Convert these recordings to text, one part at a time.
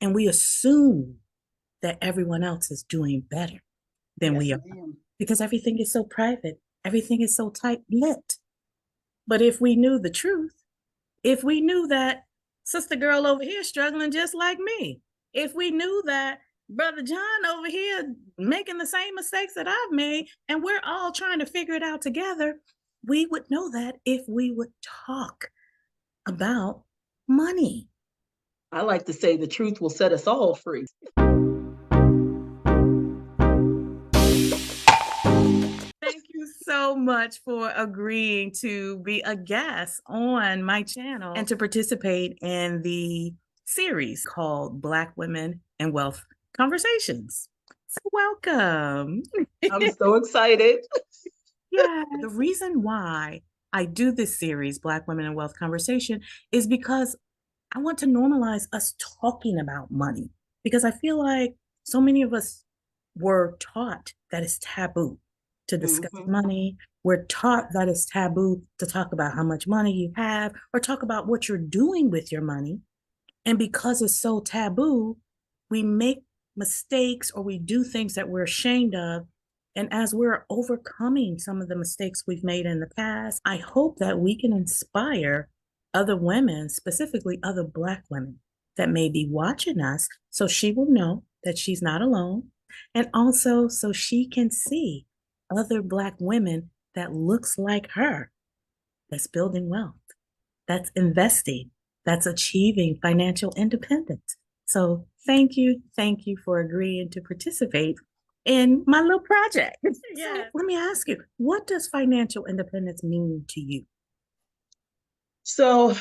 And we assume that everyone else is doing better than Yes, we are ma'am. because everything is so private, everything is so tight knit. But if we knew the truth, if we knew that sister girl over here struggling just like me, if we knew that brother John over here making the same mistakes that I've made, and we're all trying to figure it out together, we would know that if we would talk about money. I like to say the truth will set us all free. Thank you so much for agreeing to be a guest on my channel and to participate in the series called Black Women and Wealth Conversations. So welcome. I'm so excited. Yeah. The reason why I do this series, Black Women and Wealth Conversation, is because I want to normalize us talking about money, because I feel like so many of us were taught that it's taboo to discuss money. We're taught that it's taboo to talk about how much money you have or talk about what you're doing with your money. And because it's so taboo, we make mistakes or we do things that we're ashamed of. And as we're overcoming some of the mistakes we've made in the past, I hope that we can inspire other women, specifically other Black women that may be watching us, so she will know that she's not alone. And also so she can see other Black women that looks like her, that's building wealth, that's investing, that's achieving financial independence. So thank you for agreeing to participate in my little project. Yeah. So let me ask you, what does financial independence mean to you? So,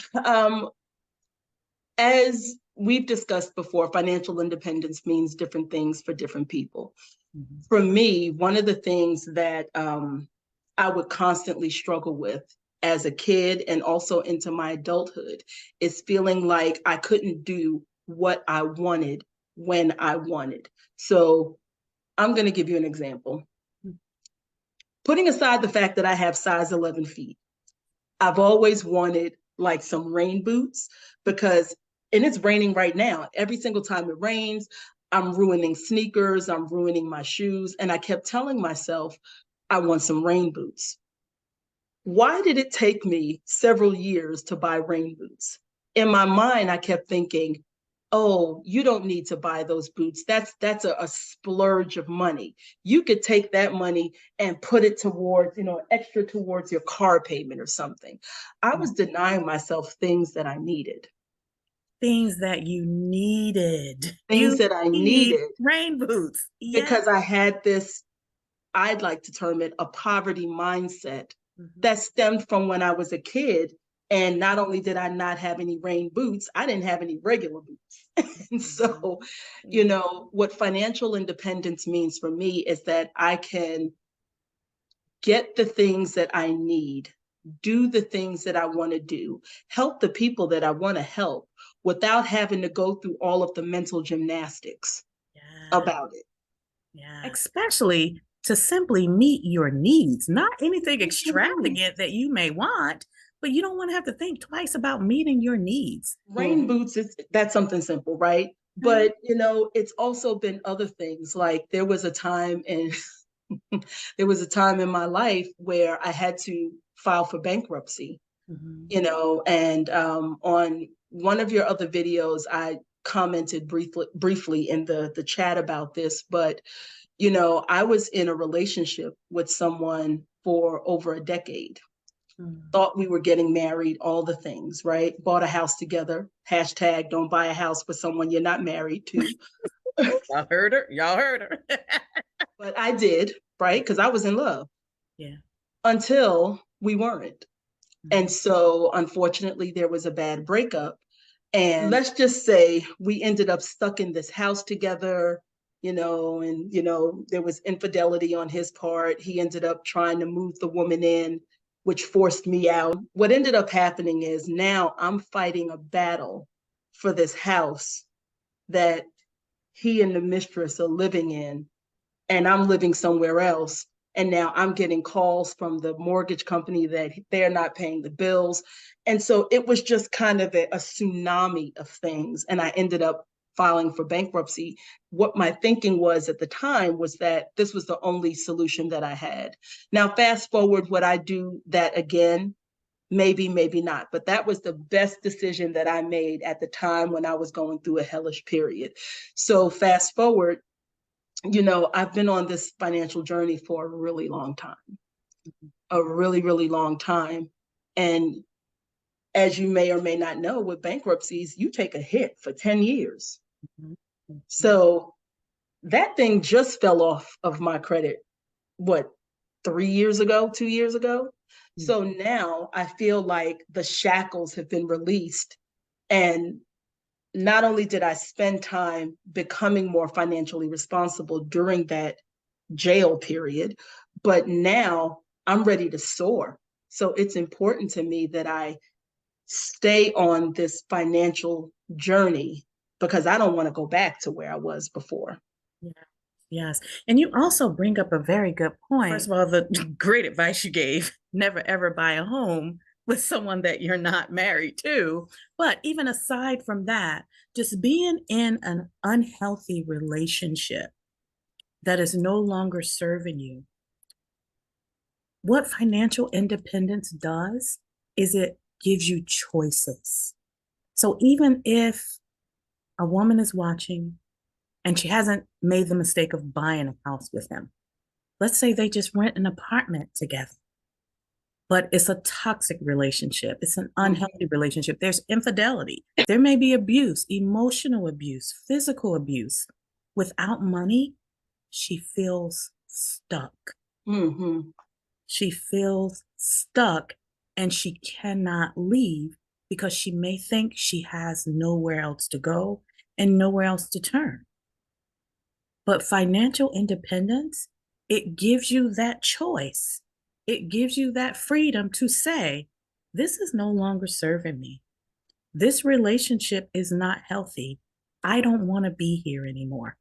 as we've discussed before, financial independence means different things for different people. Mm-hmm. For me, one of the things that I would constantly struggle with as a kid and also into my adulthood is feeling like I couldn't do what I wanted when I wanted. So I'm going to give you an example. Putting aside the fact that I have size 11 feet, I've always wanted like some rain boots because, and it's raining right now. Every single time it rains, I'm ruining sneakers, I'm ruining my shoes. And I kept telling myself, I want some rain boots. Why did it take me several years to buy rain boots? In my mind, I kept thinking, oh, you don't need to buy those boots. That's a splurge of money. You could take that money and put it towards, extra towards your car payment or something. I was denying myself things that I needed. Things that you needed. Things that I needed. Rain boots. Yes. Because I had this, I'd like to term it a poverty mindset that stemmed from when I was a kid. And not only did I not have any rain boots, I didn't have any regular boots. And so, what financial independence means for me is that I can get the things that I need, do the things that I want to do, help the people that I want to help without having to go through all of the mental gymnastics about it. Yeah. Especially to simply meet your needs, not anything extravagant that you may want, but you don't want to have to think twice about meeting your needs. Rain boots, that's something simple, right? But, it's also been other things. Like there was a time in my life where I had to file for bankruptcy, and on one of your other videos, I commented briefly in the chat about this, but I was in a relationship with someone for over a decade. Thought we were getting married, all the things, right? Bought a house together. # don't buy a house with someone you're not married to. Y'all heard her. But I did, right? Because I was in love. Yeah. Until we weren't. And so unfortunately, there was a bad breakup. And let's just say we ended up stuck in this house together, and, there was infidelity on his part. He ended up trying to move the woman in, which forced me out. What ended up happening is now I'm fighting a battle for this house that he and the mistress are living in, and I'm living somewhere else. And now I'm getting calls from the mortgage company that they're not paying the bills. And so it was just kind of a tsunami of things. And I ended up filing for bankruptcy, what my thinking was at the time was that this was the only solution that I had. Now, fast forward, would I do that again? Maybe, maybe not. But that was the best decision that I made at the time when I was going through a hellish period. So fast forward, I've been on this financial journey for a really long time, a really, really long time. And as you may or may not know, with bankruptcies, you take a hit for 10 years. Mm-hmm. So that thing just fell off of my credit, what, 2 years ago? Mm-hmm. So now I feel like the shackles have been released. And not only did I spend time becoming more financially responsible during that jail period, but now I'm ready to soar. So it's important to me that I stay on this financial journey because I don't want to go back to where I was before. Yeah. Yes. And you also bring up a very good point. First of all, the great advice you gave, never ever buy a home with someone that you're not married to. But even aside from that, just being in an unhealthy relationship that is no longer serving you, what financial independence does is it gives you choices. So even if a woman is watching and she hasn't made the mistake of buying a house with him, let's say they just rent an apartment together, but it's a toxic relationship. It's an unhealthy relationship. There's infidelity. There may be abuse, emotional abuse, physical abuse. Without money, she feels stuck. Mm-hmm. She feels stuck and she cannot leave because she may think she has nowhere else to go and nowhere else to turn. But financial independence, it gives you that choice. It gives you that freedom to say, this is no longer serving me. This relationship is not healthy. I don't want to be here anymore.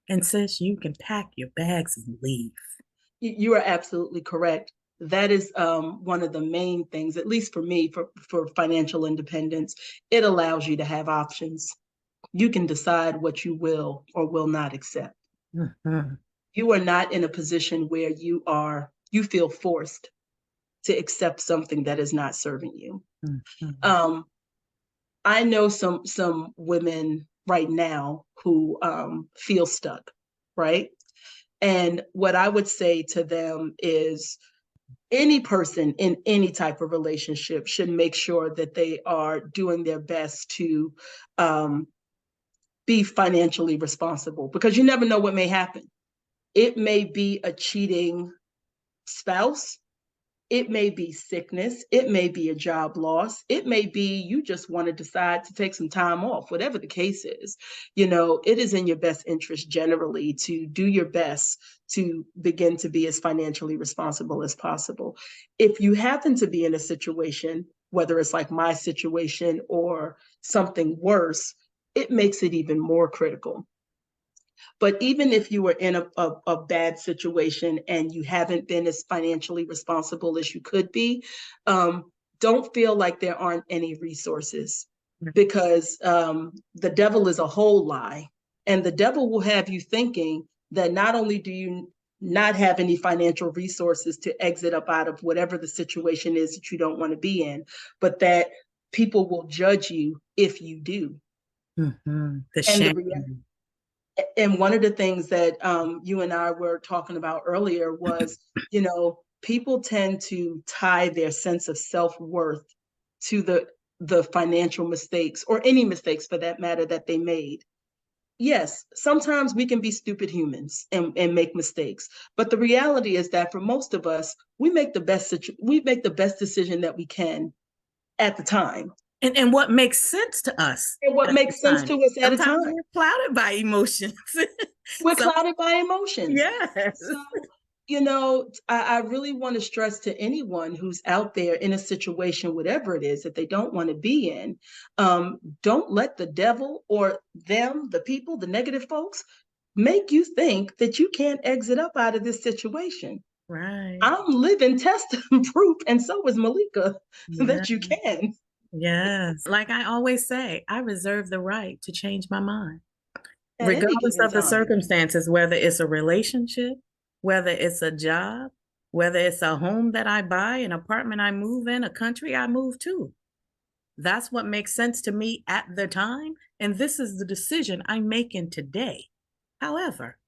And sis, you can pack your bags and leave. You are absolutely correct. That is one of the main things, at least for me, for financial independence. It allows you to have options. You can decide what you will or will not accept. Mm-hmm. You are not in a position where you feel forced to accept something that is not serving you. Mm-hmm. I know some women right now who feel stuck, right? And what I would say to them is any person in any type of relationship should make sure that they are doing their best to be financially responsible, because you never know what may happen. It may be a cheating spouse. It may be sickness. It may be a job loss. It may be you just want to decide to take some time off, whatever the case is. It is in your best interest generally to do your best to begin to be as financially responsible as possible. If you happen to be in a situation, whether it's like my situation or something worse, it makes it even more critical. But even if you were in a bad situation and you haven't been as financially responsible as you could be, don't feel like there aren't any resources, because the devil is a whole lie. And the devil will have you thinking that not only do you not have any financial resources to exit up out of whatever the situation is that you don't want to be in, but that people will judge you if you do. Mm-hmm. And one of the things that you and I were talking about earlier was, people tend to tie their sense of self-worth to the financial mistakes, or any mistakes for that matter, that they made. Yes, sometimes we can be stupid humans and make mistakes. But the reality is that for most of us, we make the best decision that we can at the time. And what makes sense to us. And what makes sense to us at a time. We're clouded by emotions. We're clouded by emotions. Yes. So, I really want to stress to anyone who's out there in a situation, whatever it is that they don't want to be in, don't let the devil or them, the people, the negative folks, make you think that you can't exit up out of this situation. Right. I'm living test and proof, and so is Malika, that you can. Yes. Like I always say, I reserve the right to change my mind, At any regardless given of the time. circumstances, whether it's a relationship, whether it's a job, whether it's a home that I buy, an apartment I move in, a country I move to. That's what makes sense to me at the time. And this is the decision I'm making today. However,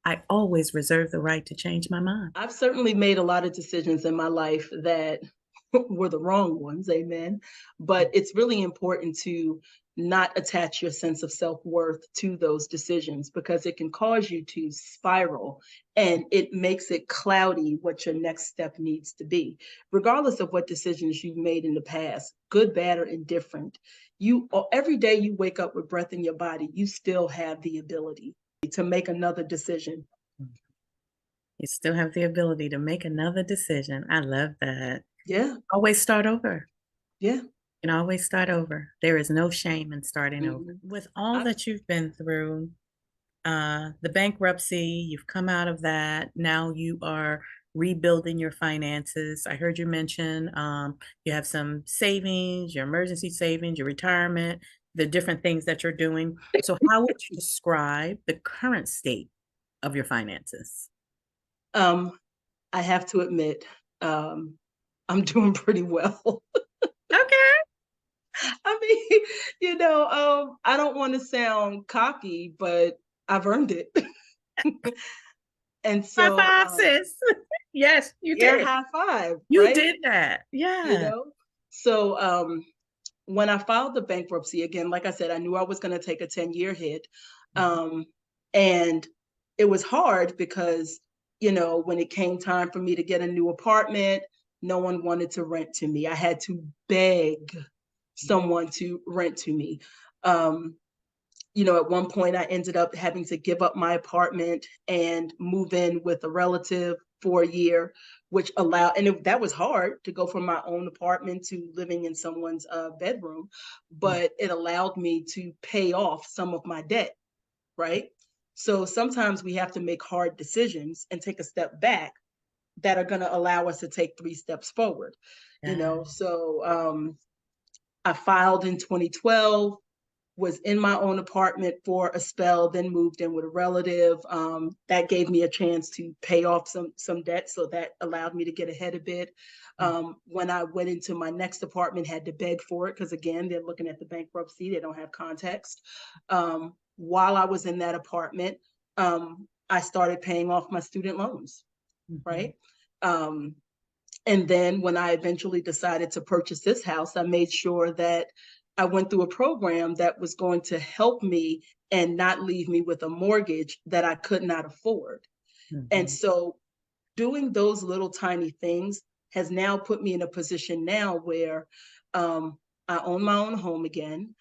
I always reserve the right to change my mind. I've certainly made a lot of decisions in my life that were the wrong ones, amen. But it's really important to not attach your sense of self-worth to those decisions because it can cause you to spiral and it makes it cloudy what your next step needs to be. Regardless of what decisions you've made in the past, good, bad, or indifferent, you every day you wake up with breath in your body, you still have the ability to make another decision. You still have the ability to make another decision. I love that. Yeah, Always start over. yeah. You can always start over. There is no shame in starting over. Mhm. With all I've that you've been through, the bankruptcy, you've come out of that. Now you are rebuilding your finances. I heard you mention you have some savings, your emergency savings, your retirement, the different things that you're doing. So, how would you describe the current state of your finances? um, I have to admit, um, I'm doing pretty well. Okay. I mean, I don't want to sound cocky, but I've earned it. And High so, five, sis. Yes, you air did. high five, You right? did that. You Yeah. know? So, when I filed the bankruptcy, again, like I said, I knew I was going to take a 10-year hit. Mhm. Um, and it was hard because, when it came time for me to get a new apartment, no one wanted to rent to me. I had to beg someone to rent to me. Um, at one point, I ended up having to give up my apartment and move in with a relative for a year, which allowed, and that was hard to go from my own apartment to living in someone's bedroom, but it allowed me to pay off some of my debt, right? So sometimes we have to make hard decisions and take a step back that are going to allow us to take 3 steps forward, Yeah. So I filed in 2012, was in my own apartment for a spell, then moved in with a relative. That gave me a chance to pay off some debt, so that allowed me to get ahead a bit. When I went into my next apartment, had to beg for it because again, they're looking at the bankruptcy; they don't have context. While I was in that apartment, I started paying off my student loans, Mhm. right? Um, and then when I eventually decided to purchase this house, I made sure that I went through a program that was going to help me and not leave me with a mortgage that I could not afford. And Mhm. so doing those little tiny things has now put me in a position now where I own my own home again.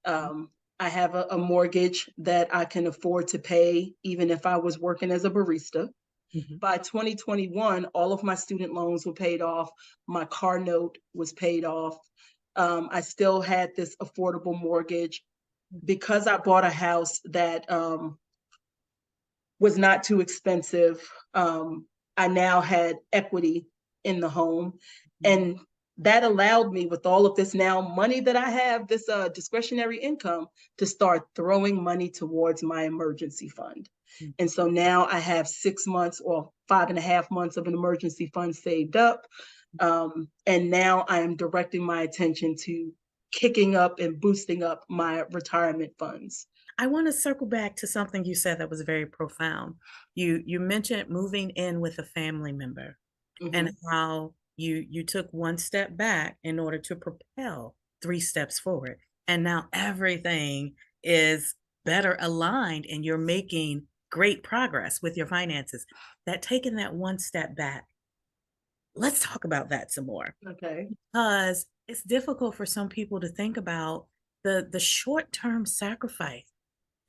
Um, I have a mortgage that I can afford to pay, even if I was working as a barista. Mhm. By 2021, all of my student loans were paid off. My car note was paid off. I still had this affordable mortgage because I bought a house that was not too expensive. I now had equity in the home, Mhm. and that allowed me, with all of this now money that I have, this discretionary income, to start throwing money towards my emergency fund. And so now I have 6 months or 5.5 months of an emergency fund saved up. And now I am directing my attention to kicking up and boosting up my retirement funds. I want to circle back to something you said that was very profound. You mentioned moving in with a family member and Mhm. how you took one step back in order to propel 3 steps forward. And now everything is better aligned and you're making great progress with your finances. That taking that one step back, let's talk about that some more Okay. because it's difficult for some people to think about the short-term sacrifice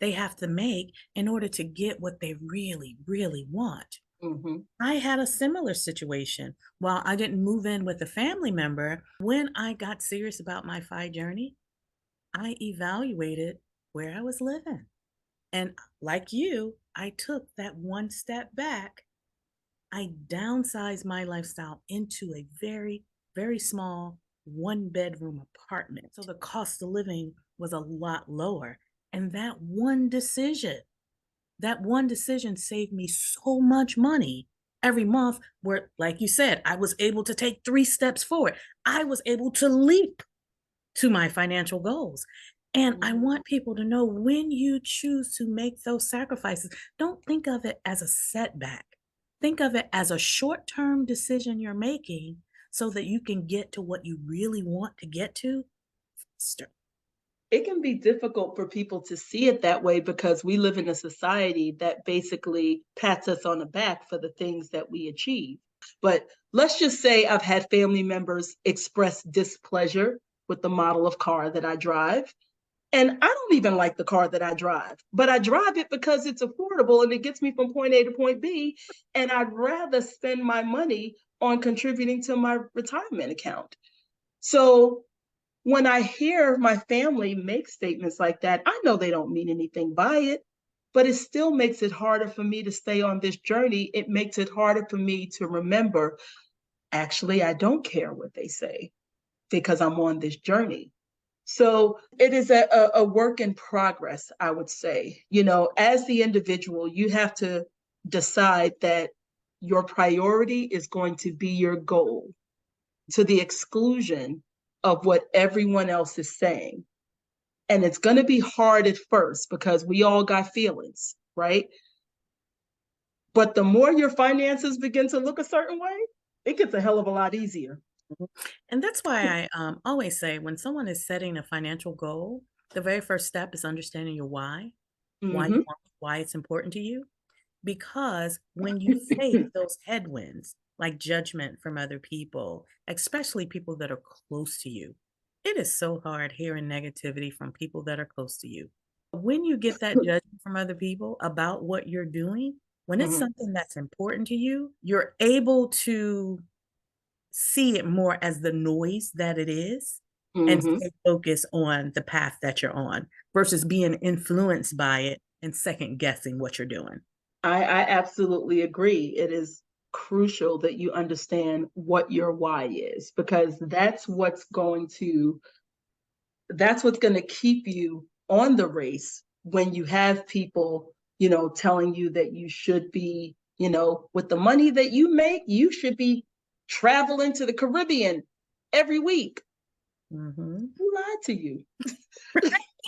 they have to make in order to get what they really, really want. Mhm. I had a similar situation. While I didn't move in with a family member, when I got serious about my FI journey, I evaluated where I was living. And like you, I took that one step back. I downsized my lifestyle into a very, very small one-bedroom apartment. So the cost of living was a lot lower. And that one decision saved me so much money every month, where, like you said, I was able to take 3 steps forward. I was able to leap to my financial goals. And I want people to know, when you choose to make those sacrifices, don't think of it as a setback. Think of it as a short term decision you're making so that you can get to what you really want to get to faster. It can be difficult for people to see it that way because we live in a society that basically pats us on the back for the things that we achieve. But let's just say I've had family members express displeasure with the model of car that I drive. And I don't even like the car that I drive, but I drive it because it's affordable and it gets me from point A to point B. And I'd rather spend my money on contributing to my retirement account. So when I hear my family make statements like that, I know they don't mean anything by it, but it still makes it harder for me to stay on this journey. It makes it harder for me to remember, actually, I don't care what they say because I'm on this journey. So it is a work in progress, I would say. You know, as the individual, you have to decide that your priority is going to be your goal to the exclusion of what everyone else is saying. And it's going to be hard at first because we all got feelings, right? But the more your finances begin to look a certain way, it gets a hell of a lot easier. And that's why I always say, when someone is setting a financial goal, the very first step is understanding your why you Mm-hmm. want, why it's important to you. Because when you face those headwinds, like judgment from other people, especially people that are close to you, it is so hard hearing negativity from people that are close to you. When you get that judgment from other people about what you're doing, when it's Mm-hmm. something that's important to you, you're able to see it more as the noise that it is and Mm-hmm. stay focused on the path that you're on versus being influenced by it and second guessing what you're doing. I absolutely agree. It is crucial that you understand what your why is because that's what's going to keep you on the race when you have people, you know, telling you that you should be, you know, with the money that you make, you should be traveling to the Caribbean every week. Mm-hmm. Who lied to you?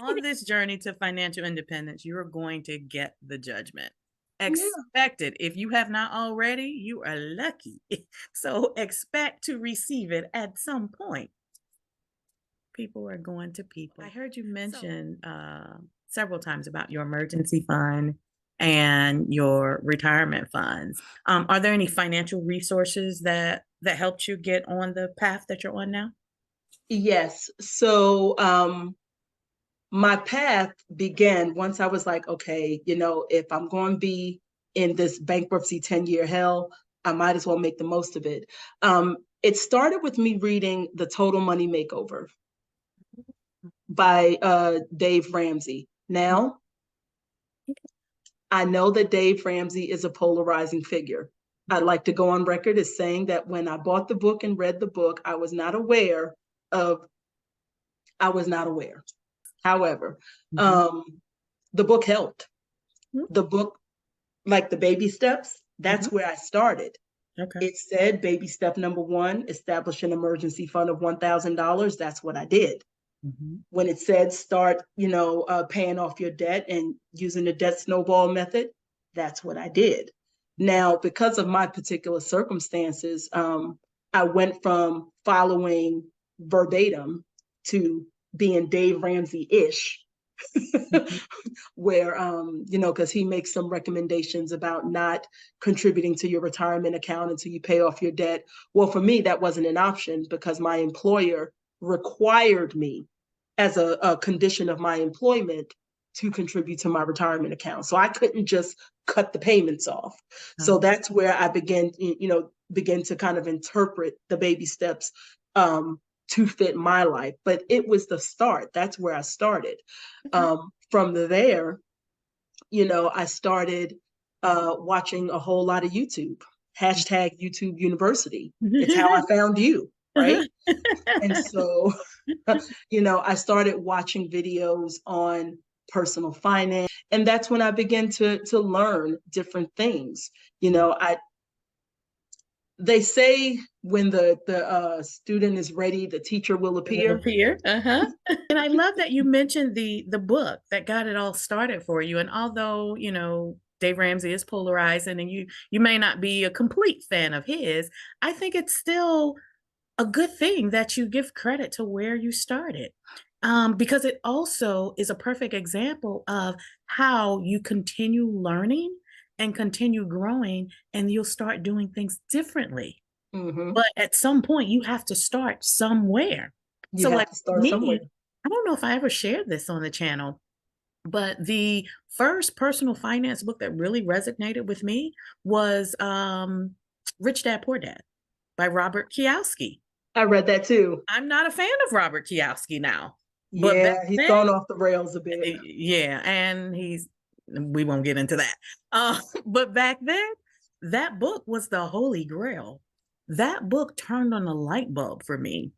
On this journey to financial independence, you're going to get the judgment. Yeah. Expect it. If you have not already, you are lucky. So expect to receive it at some point. People are going to people. I heard you mention several times about your emergency fund and your retirement funds. Are there any financial resources that helped you get on the path that you're on now? Yes. So my path began once I was like, okay, you know, if I'm going to be in this bankruptcy 10-year hell, I might as well make the most of it. It started with me reading The Total Money Makeover by Dave Ramsey. Now, I know that Dave Ramsey is a polarizing figure. I'd like to go on record as saying that when I bought the book and read the book, of, I was not aware. However, Mhm. um, the book helped. Mhm. The book, like the baby steps, Mhm. that's where I started. Okay. It said baby step number one, establish an emergency fund of $1,000. That's what I did. Mhm. When it said start, paying off your debt and using the debt snowball method, that's what I did. Now, because of my particular circumstances, I went from following verbatim to being Dave Ramsey-ish, Mhm. where because he makes some recommendations about not contributing to your retirement account until you pay off your debt. Well, for me, that wasn't an option because my employer required me as a condition of my employment to contribute to my retirement account. So I couldn't just cut the payments off. So Oh, that's where I began to kind of interpret the baby steps to fit my life. But it was the start. That's where I started. okay. From there, I started watching a whole lot of YouTube. Hashtag YouTube University. It's how I found you. right? And so, I started watching videos on personal finance, and that's when I began to learn different things. They say when the student is ready, the teacher will It will appear. appear. Uh-huh. And I love that you mentioned the book that got it all started for you. And although, Dave Ramsey is polarizing and you may not be a complete fan of his, I think it's still a good thing that you give credit to where you started. Because it also is a perfect example of how you continue learning and continue growing, and you'll start doing things differently. Mm-hmm. But at some point, you have to start somewhere. You So, have like to start me, somewhere. I don't know if I ever shared this on the channel, but the first personal finance book that really resonated with me was Rich Dad Poor Dad by Robert Kiyosaki. I read that too. I'm not a fan of Robert Kiyosaki now, but back Yeah, he's then, gone off the rails a bit. yeah, and we won't get into that. But back then, that book was the holy grail. That book turned on a light bulb for me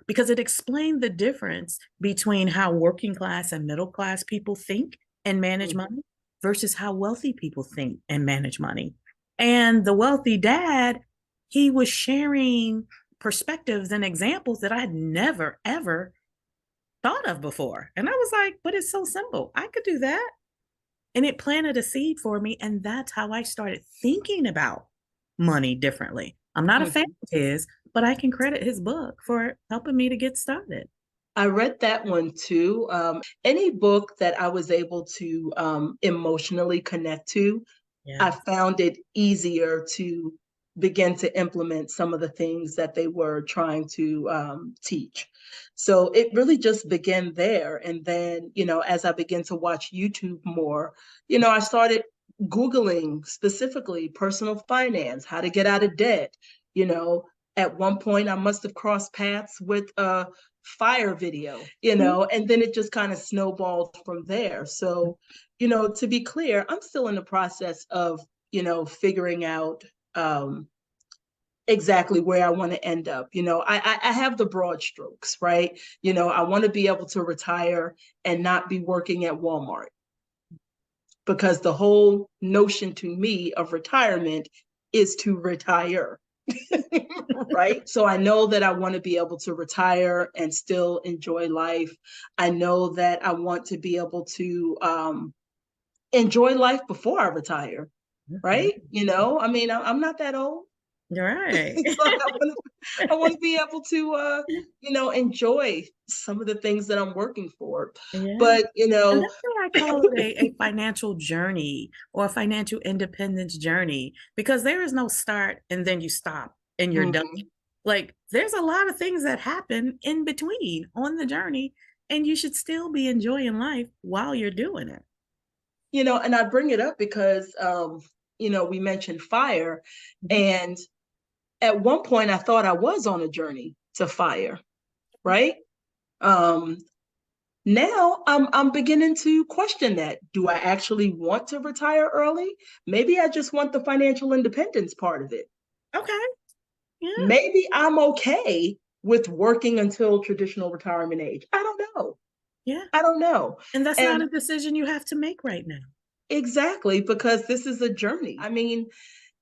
because it explained the difference between how working class and middle class people think and manage Mm-hmm. money versus how wealthy people think and manage money. And the wealthy dad, he was sharing perspectives and examples that I had never, ever thought of before. And I was like, but it's so simple. I could do that. And it planted a seed for me. And that's how I started thinking about money differently. I'm not a fan Mm-hmm. of his, but I can credit his book for helping me to get started. I read that one too. Any book that I was able to emotionally connect to, Yeah. I found it easier to begin to implement some of the things that they were trying to teach. So it really just began there. And then, as I began to watch YouTube more, I started Googling specifically personal finance, how to get out of debt. You know, at one point, I must have crossed paths with a fire video, and then it just kind of snowballed from there. So, to be clear, I'm still in the process of, figuring out exactly where I want to end up. I have the broad strokes, right? I want to be able to retire and not be working at Walmart, because the whole notion to me of retirement is to retire. Right? So I know that I want to be able to retire and still enjoy life. I know that I want to be able to enjoy life before I retire. Right? I mean, I'm not that old. You're right. So I want to be able to enjoy some of the things that I'm working for. Yeah. But And that's why I call it a financial journey or a financial independence journey, because there is no start and then you stop and you're done. mhm. Like there's a lot of things that happen in between on the journey, and you should still be enjoying life while you're doing it. And I bring it up because we mentioned fire, Mhm. and at one point I thought I was on a journey to fire, right? Um, Now I'm beginning to question that. Do I actually want to retire early? Maybe I just want the financial independence part of it. Okay. Yeah. Maybe I'm okay with working until traditional retirement age. I don't know. Yeah. I don't know. And that's not And a decision you have to make right now. exactly, because this is a journey. I mean,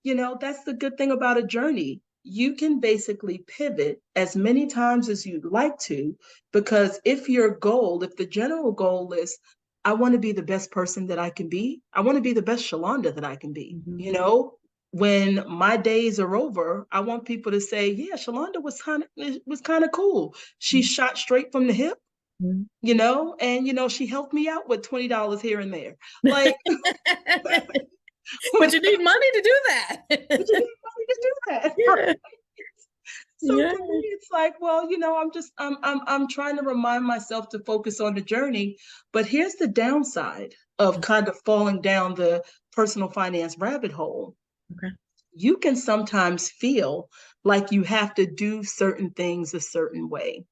that's the good thing about a journey. You can basically pivot as many times as you'd like to, because if the general goal is, I want to be the best person that I can be, I want to be the best Shalonda that I can be, Mhm. when my days are over, I want people to say, yeah, Shalonda was kind of cool. She Mhm. shot straight from the hip, Mhm. and she helped me out with $20 here and there. Like, But you need money to do that. but you need money to do that, Yeah. right? So Yeah. to me, it's like, well, I'm trying to remind myself to focus on the journey. But here's the downside of kind of falling down the personal finance rabbit hole. Okay. You can sometimes feel like you have to do certain things a certain way.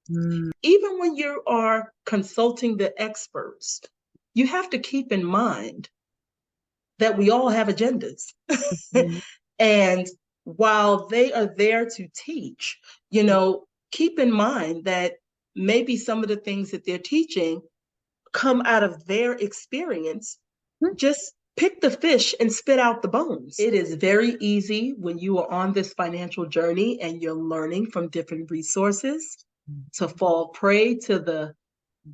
Mm. Even when you are consulting the experts, you have to keep in mind that we all have agendas. Mhm. And while they are there to teach, keep in mind that maybe some of the things that they're teaching come out of their experience. Just pick the fish and spit out the bones. It is very easy when you are on this financial journey and you're learning from different resources to fall prey to the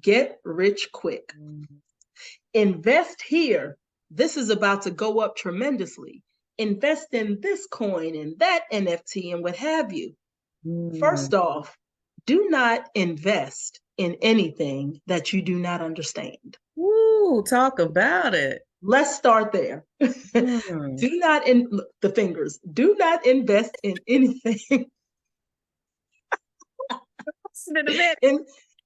get rich quick. Invest here. This is about to go up tremendously. Invest in this coin and that NFT and what have you. First off, do not invest in anything that you do not understand. Ooh, talk about it. Let's start there. Do not the fingers. Do not invest in anything.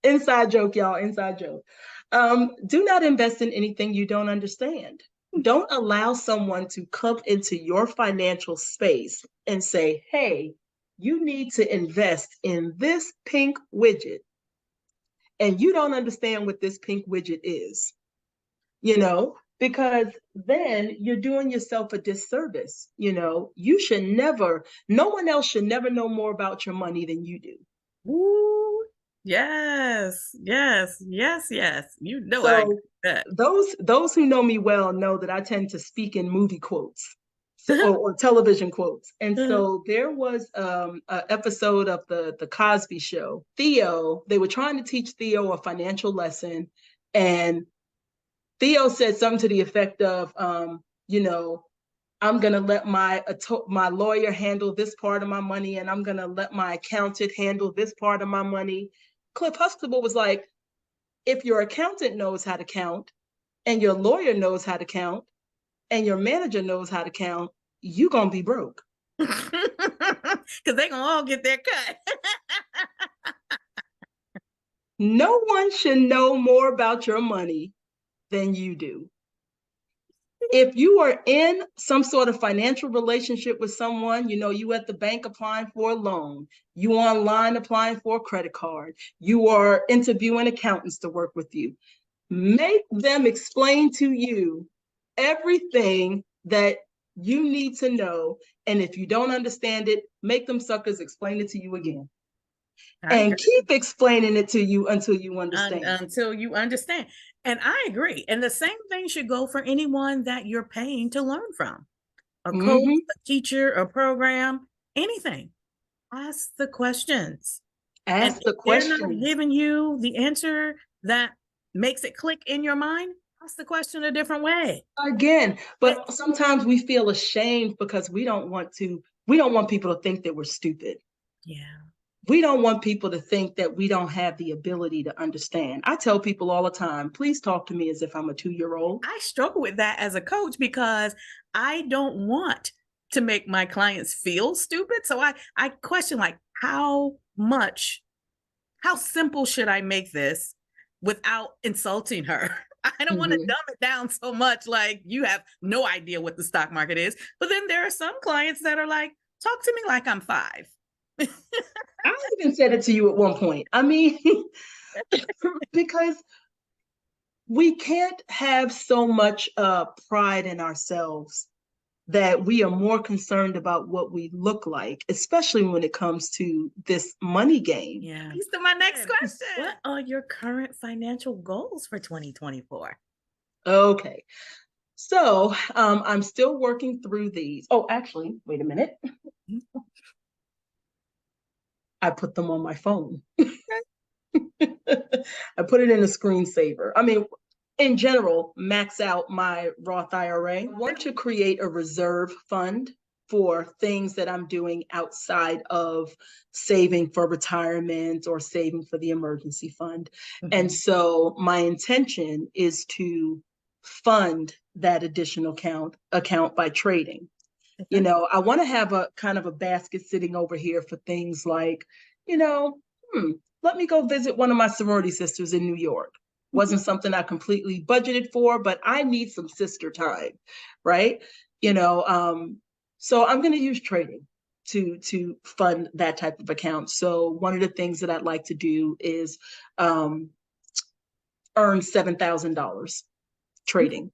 Inside joke, y'all. Inside joke. Do not invest in anything you don't understand. Don't allow someone to come into your financial space and say, hey, you need to invest in this pink widget. And you don't understand what this pink widget is, because then you're doing yourself a disservice. You should never, no one else should never know more about your money than you do. Ooh, yes, yes, yes, yes. So I agree with that. Those who know me well know that I tend to speak in movie quotes or television quotes. And so there was an episode of the Cosby Show. Theo, they were trying to teach Theo a financial lesson, and Theo said something to the effect of, I'm going to let my lawyer handle this part of my money, and I'm going to let my accountant handle this part of my money. Cliff Huxtable was like, if your accountant knows how to count, and your lawyer knows how to count, and your manager knows how to count, you're going to be broke. Because they're going to all get their cut. No one should know more about your money than you do. If you are in some sort of financial relationship with someone, you at the bank applying for a loan, you online applying for a credit card, you are interviewing accountants to work with you, make them explain to you everything that you need to know. And if you don't understand it, make them suckers explain it to you again. And keep explaining it to you until you understand. Until you understand. And I agree. And the same thing should go for anyone that you're paying to learn from. A coach, a teacher, a program, anything. Ask the questions. Ask the questions. They're not giving you the answer that makes it click in your mind. Ask the question a different way. Again, but sometimes we feel ashamed because we don't want people to think that we're stupid. Yeah. We don't want people to think that we don't have the ability to understand. I tell people all the time, please talk to me as if I'm a 2-year-old. I struggle with that as a coach because I don't want to make my clients feel stupid. So I question, like, how simple should I make this without insulting her? I don't want to dumb it down so much, like you have no idea what the stock market is. But then there are some clients that are like, talk to me like I'm 5. I even said it to you at one point. I mean, because we can't have so much pride in ourselves that we are more concerned about what we look like, especially when it comes to this money game. Yeah. Leads to my next question. What are your current financial goals for 2024? Okay. So I'm still working through these. Oh, actually, wait a minute. I put them on my phone. I put it in a screensaver. I mean, in general, max out my Roth IRA. I want to create a reserve fund for things that I'm doing outside of saving for retirement or saving for the emergency fund. And so my intention is to fund that additional account by trading. I want to have a kind of a basket sitting over here for things like, let me go visit one of my sorority sisters in New York. Wasn't something I completely budgeted for, but I need some sister time, right? So I'm going to use trading to fund that type of account. So one of the things that I'd like to do is earn $7,000 trading.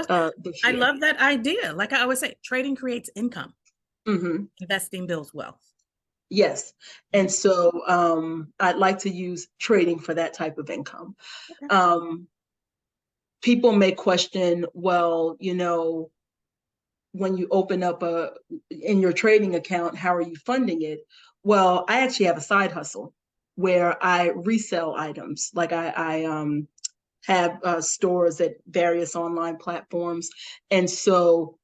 I love that idea. Like I always say, trading creates income. Mm-hmm. Investing builds wealth. Yes. And so I'd like to use trading for that type of income. Okay. Um, People may question, well, you know, when you open up in your trading account, how are you funding it? Well, I actually have a side hustle where I resell items. Like I have stores at various online platforms. And so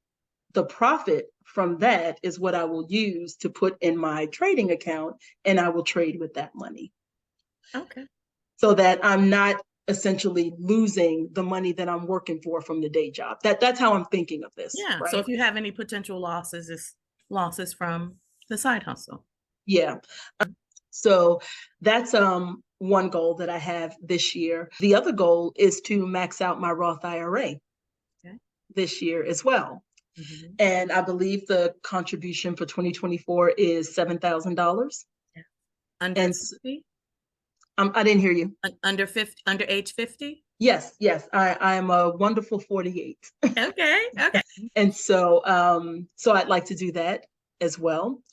the profit from that is what I will use to put in my trading account, and I will trade with that money Okay. so that I'm not essentially losing the money that I'm working for from the day job. That's how I'm thinking of this, Yeah. So right? if you have any potential losses, it's losses from the side hustle. Yeah. So that's one goal that I have this year. The other goal is to max out my Roth IRA Okay. this year as well. Mm-hmm. And I believe the contribution for 2024 is $7,000. Yeah. Under And 50? I didn't hear you. Under 50, under age 50? Yes, yes, I'm a wonderful 48. Okay. Okay. And so I'd like to do that as well.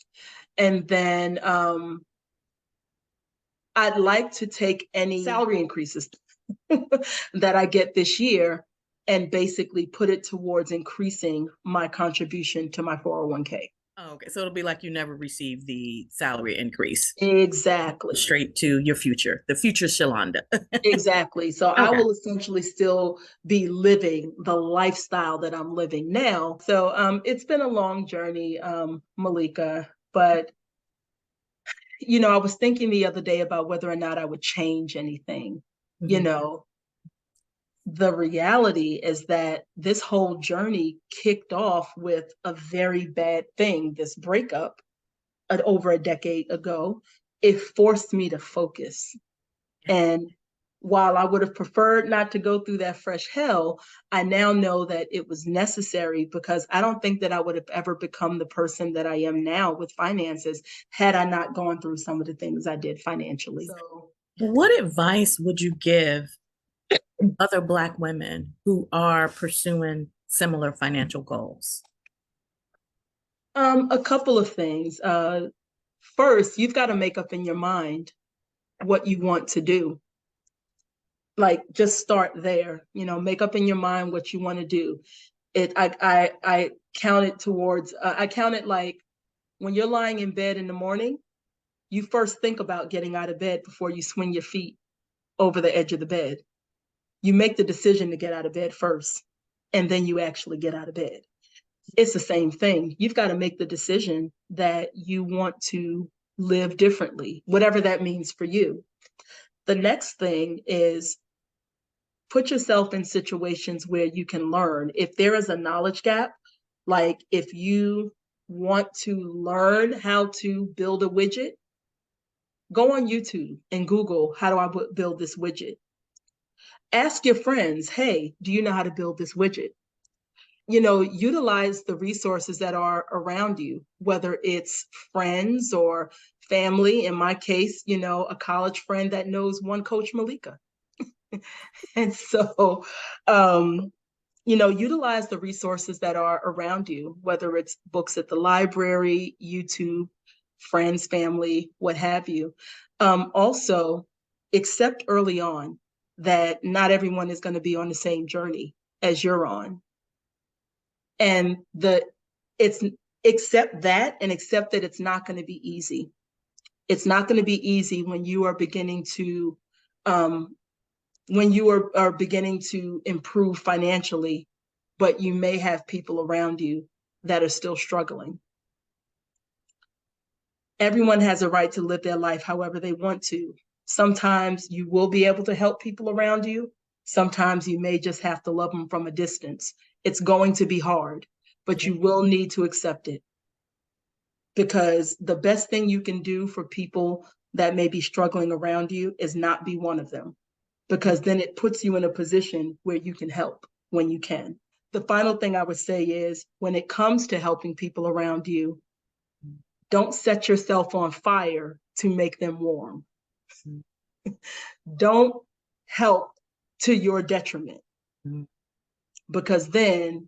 And then I'd like to take any salary increases that I get this year and basically put it towards increasing my contribution to my 401k. Oh, okay. So it'll be like you never receive the salary increase. Exactly. Straight to your future, the future Shalonda. Exactly. So I Okay. will essentially still be living the lifestyle that I'm living now. So it's been a long journey, Malika, but you know, I was thinking the other day about whether or not I would change anything. You Mm-hmm. know, the reality is that this whole journey kicked off with a very bad thing, this breakup over a decade ago. It forced me to focus. And while I would have preferred not to go through that fresh hell, I now know that it was necessary because I don't think that I would have ever become the person that I am now with finances had I not gone through some of the things I did financially. So, What advice would you give other Black women who are pursuing similar financial goals? a couple of things. First, you've got to make up in your mind what you want to do. Like, just start there. You know, make up in your mind what you want to do. I count it towards. I count it like when you're lying in bed in the morning, you first think about getting out of bed before you swing your feet over the edge of the bed. You make the decision to get out of bed first, and then you actually get out of bed. It's the same thing. You've got to make the decision that you want to live differently, whatever that means for you. The next thing is put yourself in situations where you can learn. If there is a knowledge gap, like if you want to learn how to build a widget, go on YouTube and Google, how do I build this widget? Ask your friends, hey, do you know how to build this widget? You know, utilize the resources that are around you, whether it's friends or family. In my case, you know, a college friend that knows one coach, Malika. And so, um, you know, utilize the resources that are around you, whether it's books at the library, YouTube, friends, family, what have you. Also, accept early on that not everyone is going to be on the same journey as you're on. And it's accept that and accept that it's not going to be easy. It's not going to be easy when you are beginning to are beginning to improve financially, but you may have people around you that are still struggling. Everyone has a right to live their life however they want to. Sometimes you will be able to help people around you. Sometimes you may just have to love them from a distance. It's going to be hard, but you will need to accept it, because the best thing you can do for people that may be struggling around you is not be one of them, because then it puts you in a position where you can help when you can. The final thing I would say is when it comes to helping people around you, don't set yourself on fire to make them warm. Don't help to your detriment, because then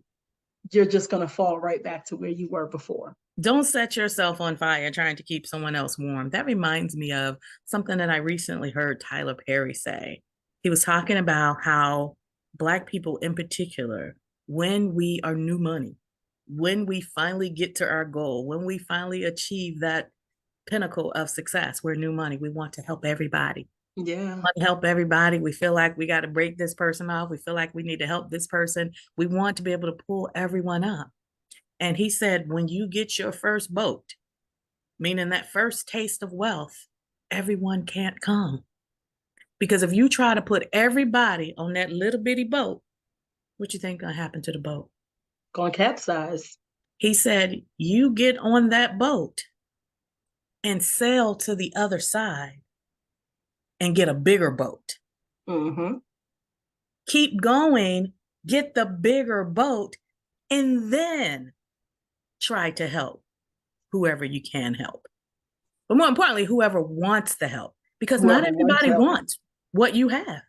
you're just going to fall right back to where you were before. Don't set yourself on fire trying to keep someone else warm. That reminds me of something that I recently heard Tyler Perry say. He was talking about how Black people, in particular, when we are new money, when we finally get to our goal, when we finally achieve that pinnacle of success, we're new money. We want to help everybody. Yeah. Want to help everybody. We feel like we got to break this person off. We feel like we need to help this person. We want to be able to pull everyone up. And he said, when you get your first boat, meaning that first taste of wealth, everyone can't come. Because if you try to put everybody on that little bitty boat, what you think gonna happen to the boat? Going capsize. He said, you get on that boat and sail to the other side and get a bigger boat. Mm-hmm. Keep going, get the bigger boat, and then try to help whoever you can help. But more importantly, whoever wants the help, because not Whoever wants everybody help. wants what you have.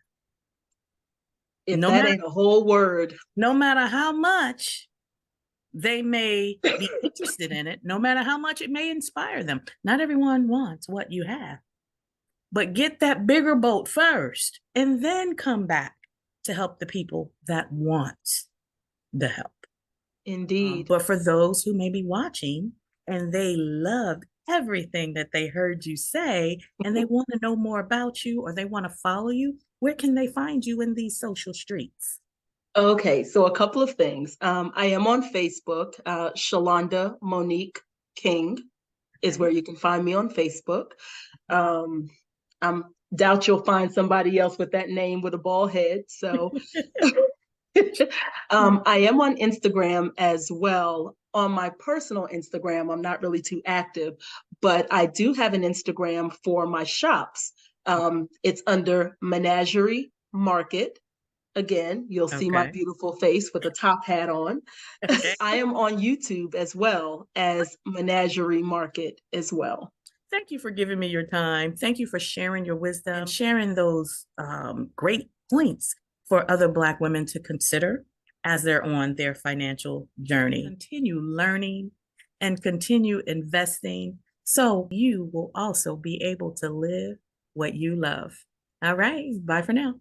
If No that matter ain't a whole word. no matter how much they may be interested in it, no matter how much it may inspire them, not everyone wants what you have. But get that bigger boat first and then come back to help the people that want the help. Indeed. But for those who may be watching and they loved everything that they heard you say and they want to know more about you or they want to follow you, where can they find you in these social streets? Okay, so a couple of things. I am on Facebook. Shalonda Monique King is Okay. where you can find me on Facebook. Um, I doubt you'll find somebody else with that name with a bald head. So I am on Instagram as well. On my personal Instagram, I'm not really too active, but I do have an Instagram for my shops. It's under Menagerie Market. Again, you'll see my Okay. beautiful face with a top hat on. Okay. I am on YouTube as well as Menagerie Market as well. Thank you for giving me your time. Thank you for sharing your wisdom and sharing those great points for other Black women to consider as they're on their financial journey. Continue learning and continue investing so you will also be able to live what you love. All right. Bye for now.